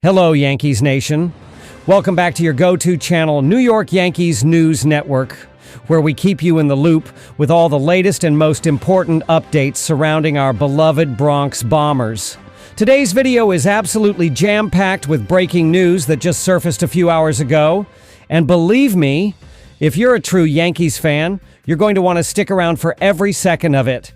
Hello, Yankees Nation. Welcome back to your go-to channel, New York Yankees News Network, where we keep you in the loop with all the latest and most important updates surrounding our beloved Bronx Bombers. Today's video is absolutely jam-packed with breaking news that just surfaced a few hours ago. And believe me, if you're a true Yankees fan, you're going to want to stick around for every second of it.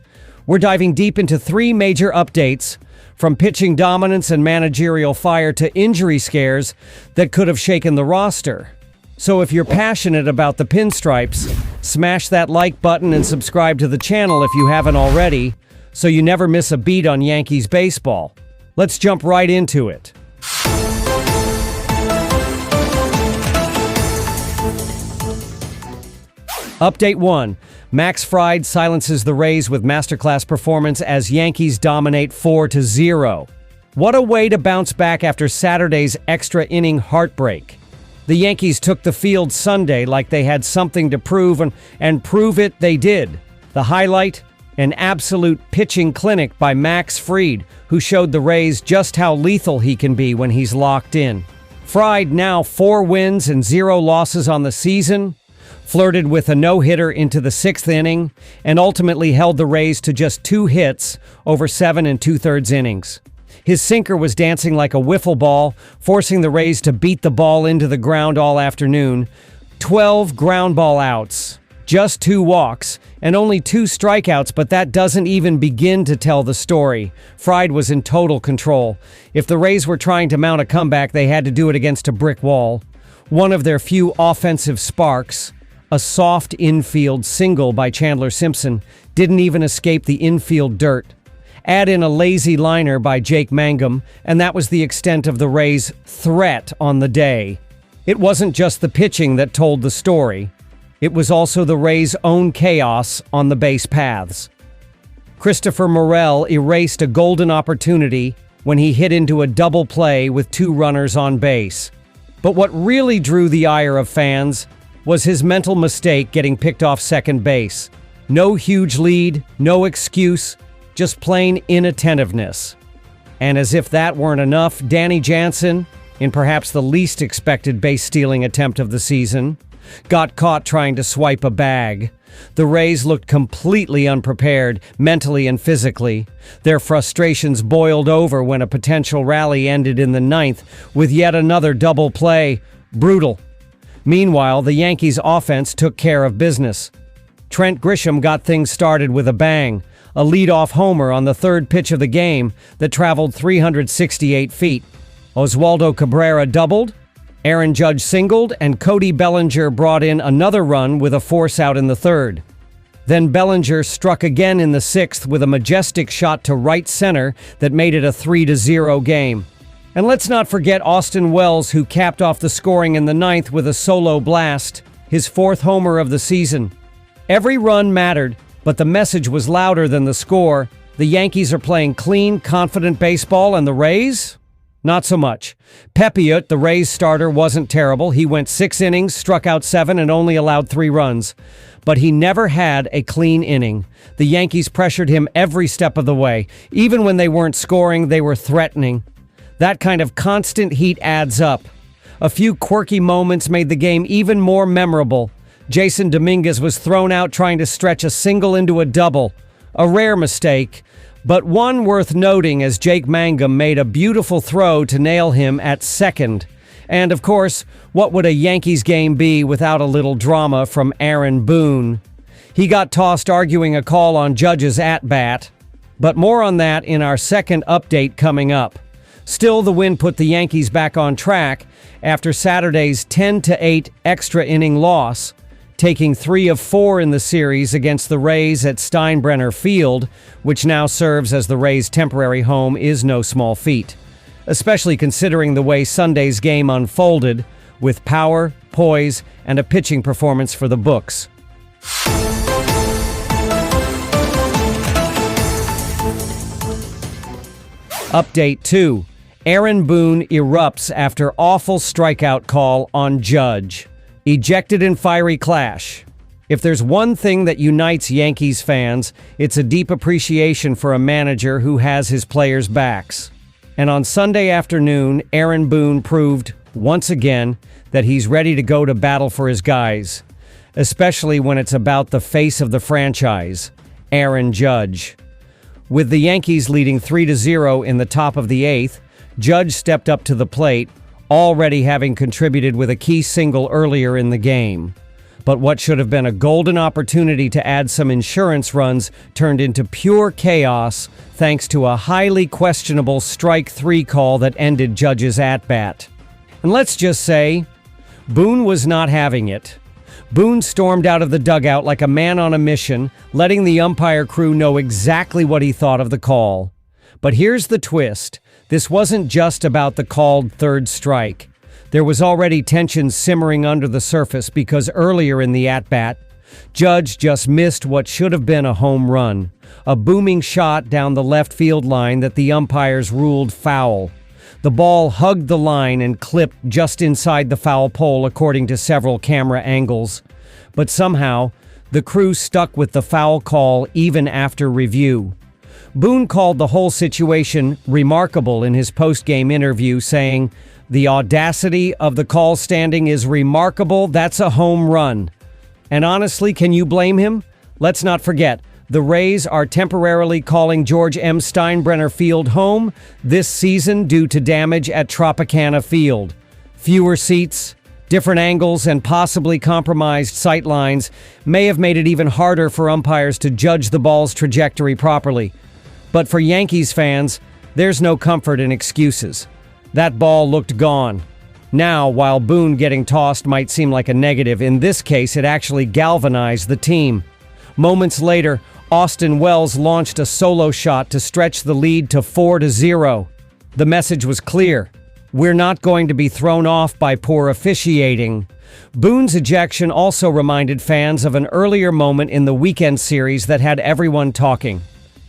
We're diving deep into three major updates, from pitching dominance and managerial fire to injury scares that could have shaken the roster. So if you're passionate about the pinstripes, smash that like button and subscribe to the channel if you haven't already, so you never miss a beat on Yankees baseball. Let's jump right into it. Update 1. Max Fried silences the Rays with masterclass performance as Yankees dominate 4-0. What a way to bounce back after Saturday's extra inning heartbreak. The Yankees took the field Sunday like they had something to prove, and prove it they did. The highlight? An absolute pitching clinic by Max Fried, who showed the Rays just how lethal he can be when he's locked in. Fried, now 4 wins and 0 losses on the season, flirted with a no-hitter into the 6th inning, and ultimately held the Rays to just 2 hits over 7 2/3 innings. His sinker was dancing like a wiffle ball, forcing the Rays to beat the ball into the ground all afternoon. 12 ground ball outs, just 2 walks, and only 2 strikeouts, but that doesn't even begin to tell the story. Fried was in total control. If the Rays were trying to mount a comeback, they had to do it against a brick wall. One of their few offensive sparks, a soft infield single by Chandler Simpson, didn't even escape the infield dirt. Add in a lazy liner by Jake Mangum, and that was the extent of the Rays' threat on the day. It wasn't just the pitching that told the story. It was also the Rays' own chaos on the base paths. Christopher Morel erased a golden opportunity when he hit into a double play with 2 runners on base. But what really drew the ire of fans was his mental mistake getting picked off second base. No huge lead, no excuse, just plain inattentiveness. And as if that weren't enough, Danny Jansen, in perhaps the least expected base-stealing attempt of the season, got caught trying to swipe a bag. The Rays looked completely unprepared, mentally and physically. Their frustrations boiled over when a potential rally ended in the 9th with yet another double play. Brutal. Meanwhile, the Yankees' offense took care of business. Trent Grisham got things started with a bang, a leadoff homer on the 3rd pitch of the game that traveled 368 feet. Oswaldo Cabrera doubled, Aaron Judge singled, and Cody Bellinger brought in another run with a force out in the 3rd. Then Bellinger struck again in the 6th with a majestic shot to right center that made it a 3-0 game. And let's not forget Austin Wells, who capped off the scoring in the 9th with a solo blast, his 4th homer of the season. Every run mattered, but the message was louder than the score. The Yankees are playing clean, confident baseball, and the Rays? Not so much. Pepiot, the Rays starter, wasn't terrible. He went 6 innings, struck out 7, and only allowed 3 runs. But he never had a clean inning. The Yankees pressured him every step of the way. Even when they weren't scoring, they were threatening. That kind of constant heat adds up. A few quirky moments made the game even more memorable. Jason Dominguez was thrown out trying to stretch a single into a double. A rare mistake, but one worth noting as Jake Mangum made a beautiful throw to nail him at second. And of course, what would a Yankees game be without a little drama from Aaron Boone? He got tossed arguing a call on Judge's at-bat. But more on that in our second update coming up. Still, the win put the Yankees back on track after Saturday's 10-8 extra inning loss, taking 3 of 4 in the series against the Rays at Steinbrenner Field, which now serves as the Rays' temporary home, is no small feat, especially considering the way Sunday's game unfolded, with power, poise, and a pitching performance for the books. Update 2. Aaron Boone erupts after awful strikeout call on Judge. Ejected in fiery clash. If there's one thing that unites Yankees fans, it's a deep appreciation for a manager who has his players' backs. And on Sunday afternoon, Aaron Boone proved, once again, that he's ready to go to battle for his guys, especially when it's about the face of the franchise, Aaron Judge. With the Yankees leading 3-0 in the top of the eighth, Judge stepped up to the plate, already having contributed with a key single earlier in the game. But what should have been a golden opportunity to add some insurance runs turned into pure chaos thanks to a highly questionable strike three call that ended Judge's at-bat. And let's just say, Boone was not having it. Boone stormed out of the dugout like a man on a mission, letting the umpire crew know exactly what he thought of the call. But here's the twist. This wasn't just about the called third strike. There was already tension simmering under the surface because earlier in the at-bat, Judge just missed what should have been a home run, a booming shot down the left field line that the umpires ruled foul. The ball hugged the line and clipped just inside the foul pole according to several camera angles. But somehow, the crew stuck with the foul call even after review. Boone called the whole situation remarkable in his post-game interview, saying, "The audacity of the call standing is remarkable. That's a home run." And honestly, can you blame him? Let's not forget, the Rays are temporarily calling George M. Steinbrenner Field home this season due to damage at Tropicana Field. Fewer seats, different angles, and possibly compromised sight lines may have made it even harder for umpires to judge the ball's trajectory properly. But for Yankees fans, there's no comfort in excuses. That ball looked gone. Now, while Boone getting tossed might seem like a negative, in this case it actually galvanized the team. Moments later, Austin Wells launched a solo shot to stretch the lead to 4-0. The message was clear. We're not going to be thrown off by poor officiating. Boone's ejection also reminded fans of an earlier moment in the weekend series that had everyone talking.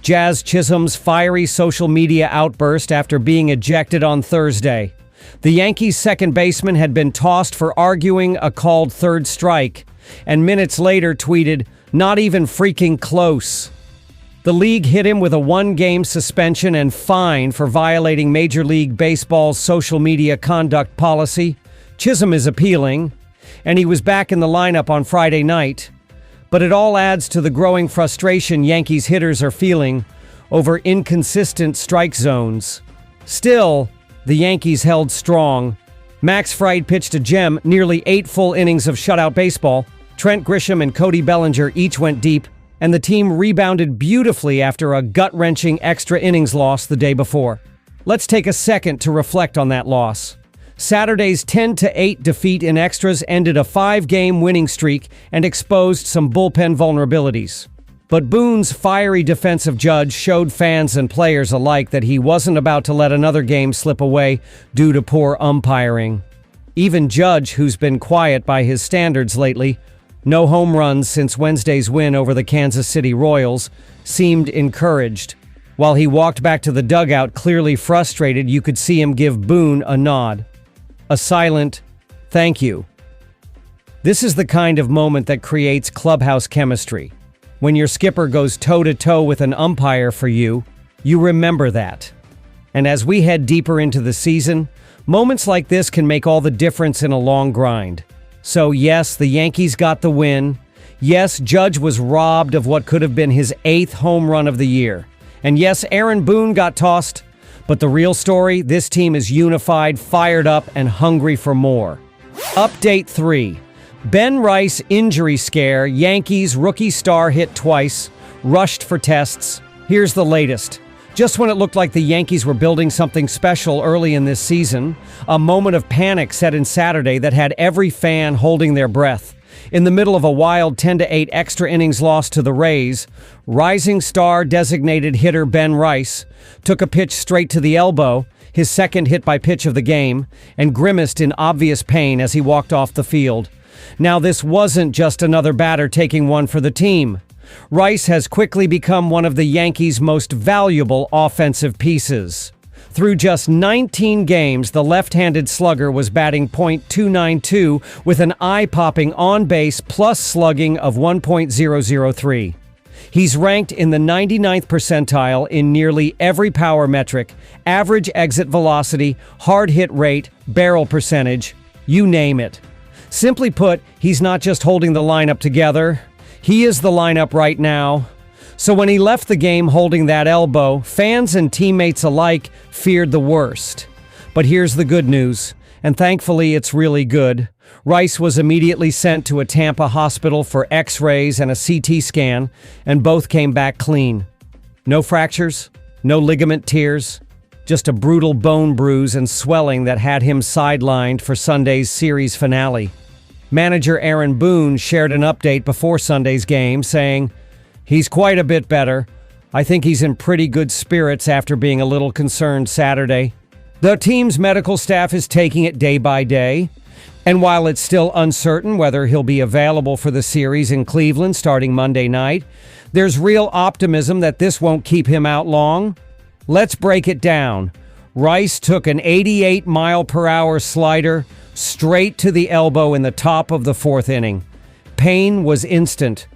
Jazz Chisholm's fiery social media outburst after being ejected on Thursday. The Yankees' second baseman had been tossed for arguing a called third strike, and minutes later tweeted, "Not even freaking close." The league hit him with a one-game suspension and fine for violating Major League Baseball's social media conduct policy. Chisholm is appealing, and he was back in the lineup on Friday night. But it all adds to the growing frustration Yankees hitters are feeling over inconsistent strike zones. Still, the Yankees held strong. Max Fried pitched a gem, nearly 8 full innings of shutout baseball. Trent Grisham and Cody Bellinger each went deep, and the team rebounded beautifully after a gut-wrenching extra innings loss the day before. Let's take a second to reflect on that loss. Saturday's 10-8 defeat in extras ended a 5-game winning streak and exposed some bullpen vulnerabilities. But Boone's fiery defensive Judge showed fans and players alike that he wasn't about to let another game slip away due to poor umpiring. Even Judge, who's been quiet by his standards lately, no home runs since Wednesday's win over the Kansas City Royals, seemed encouraged. While he walked back to the dugout clearly frustrated, you could see him give Boone a nod. A silent, "Thank you." This is the kind of moment that creates clubhouse chemistry. When your skipper goes toe-to-toe with an umpire for you, you remember that. And as we head deeper into the season, moments like this can make all the difference in a long grind. So yes, the Yankees got the win. Yes, Judge was robbed of what could have been his 8th home run of the year. And yes, Aaron Boone got tossed. But the real story, this team is unified, fired up, and hungry for more. Update 3. Ben Rice injury scare. Yankees rookie star hit twice. Rushed for tests. Here's the latest. Just when it looked like the Yankees were building something special early in this season, a moment of panic set in Saturday that had every fan holding their breath. In the middle of a wild 10-8 extra innings loss to the Rays, rising star designated hitter Ben Rice took a pitch straight to the elbow, his second hit by pitch of the game, and grimaced in obvious pain as he walked off the field. Now, this wasn't just another batter taking one for the team. Rice has quickly become one of the Yankees' most valuable offensive pieces. Through just 19 games, the left-handed slugger was batting .292 with an eye-popping on-base plus slugging of 1.003. He's ranked in the 99th percentile in nearly every power metric: average exit velocity, hard hit rate, barrel percentage, you name it. Simply put, he's not just holding the lineup together, he is the lineup right now. So when he left the game holding that elbow, fans and teammates alike feared the worst. But here's the good news, and thankfully it's really good. Rice was immediately sent to a Tampa hospital for X-rays and a CT scan, and both came back clean. No fractures, no ligament tears, just a brutal bone bruise and swelling that had him sidelined for Sunday's series finale. Manager Aaron Boone shared an update before Sunday's game, saying, "He's quite a bit better. I think he's in pretty good spirits after being a little concerned Saturday." The team's medical staff is taking it day by day, and while it's still uncertain whether he'll be available for the series in Cleveland starting Monday night, there's real optimism that this won't keep him out long. Let's break it down. Rice took an 88-mile-per-hour slider straight to the elbow in the top of the fourth inning. Pain was instant.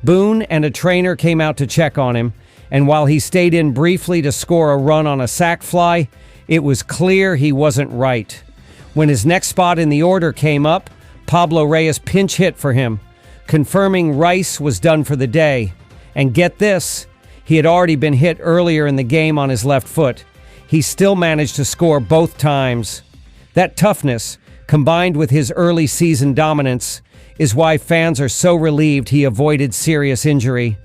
Boone and a trainer came out to check on him, and while he stayed in briefly to score a run on a sac fly, it was clear he wasn't right. When his next spot in the order came up, Pablo Reyes pinch hit for him, confirming Rice was done for the day. And get this, he had already been hit earlier in the game on his left foot. He still managed to score both times. That toughness, combined with his early season dominance, is why fans are so relieved he avoided serious injury.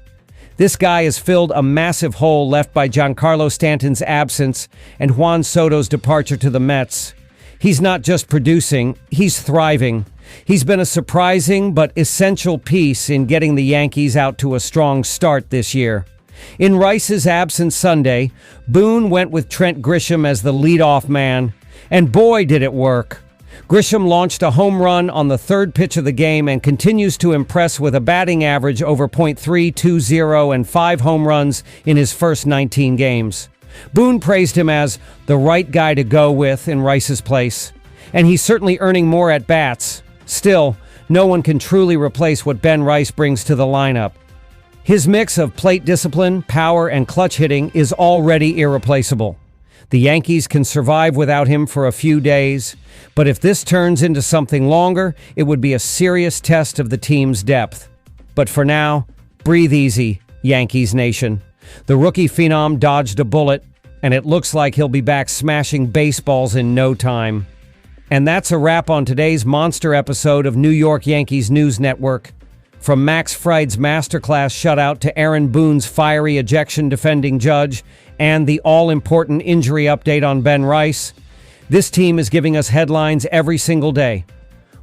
This guy has filled a massive hole left by Giancarlo Stanton's absence and Juan Soto's departure to the Mets. He's not just producing, he's thriving. He's been a surprising but essential piece in getting the Yankees out to a strong start this year. In Rice's absence Sunday, Boone went with Trent Grisham as the leadoff man, and boy did it work. Grisham launched a home run on the third pitch of the game and continues to impress with a batting average over .320 and 5 home runs in his first 19 games. Boone praised him as the right guy to go with in Rice's place, and he's certainly earning more at-bats. Still, no one can truly replace what Ben Rice brings to the lineup. His mix of plate discipline, power, and clutch hitting is already irreplaceable. The Yankees can survive without him for a few days, but if this turns into something longer, it would be a serious test of the team's depth. But for now, breathe easy, Yankees Nation. The rookie phenom dodged a bullet, and it looks like he'll be back smashing baseballs in no time. And that's a wrap on today's monster episode of New York Yankees News Network. From Max Fried's masterclass shutout to Aaron Boone's fiery ejection defending judge and the all-important injury update on Ben Rice, this team is giving us headlines every single day.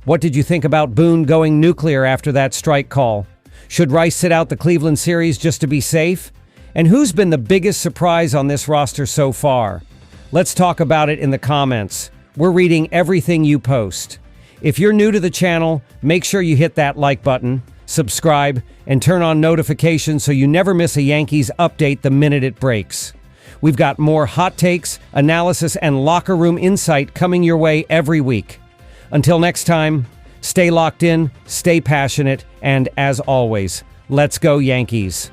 What did you think about Boone going nuclear after that strike call? Should Rice sit out the Cleveland series just to be safe? And who's been the biggest surprise on this roster so far? Let's talk about it in the comments. We're reading everything you post. If you're new to the channel, make sure you hit that like button, subscribe, and turn on notifications so you never miss a Yankees update the minute it breaks. We've got more hot takes, analysis, and locker room insight coming your way every week. Until next time, stay locked in, stay passionate, and as always, let's go Yankees.